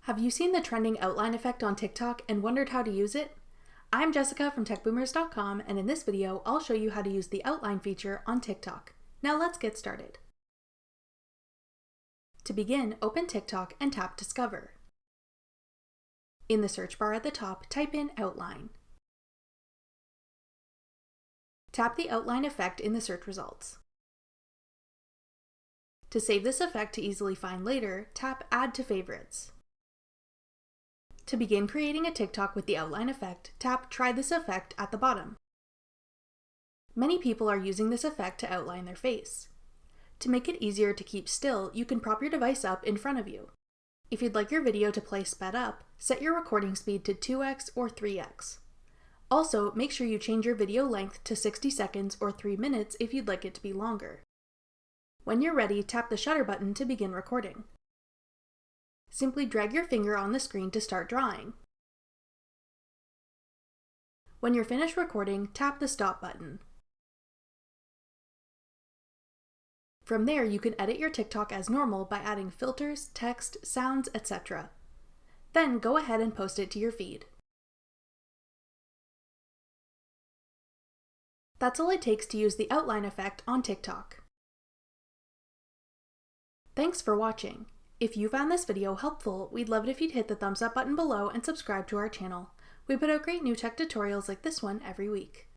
Have you seen the trending outline effect on TikTok and wondered how to use it? I'm Jessica from techboomers.com, and in this video, I'll show you how to use the outline feature on TikTok. Now let's get started. To begin, open TikTok and tap Discover. In the search bar at the top, type in Outline. Tap the outline effect in the search results. To save this effect to easily find later, tap Add to Favorites. To begin creating a TikTok with the outline effect, tap Try this effect at the bottom. Many people are using this effect to outline their face. To make it easier to keep still, you can prop your device up in front of you. If you'd like your video to play sped up, set your recording speed to 2x or 3x. Also, make sure you change your video length to 60 seconds or 3 minutes if you'd like it to be longer. When you're ready, tap the shutter button to begin recording. Simply drag your finger on the screen to start drawing. When you're finished recording, tap the stop button. From there, you can edit your TikTok as normal by adding filters, text, sounds, etc. Then go ahead and post it to your feed. That's all it takes to use the outline effect on TikTok. Thanks for watching. If you found this video helpful, we'd love it if you'd hit the thumbs up button below and subscribe to our channel. We put out great new tech tutorials like this one every week.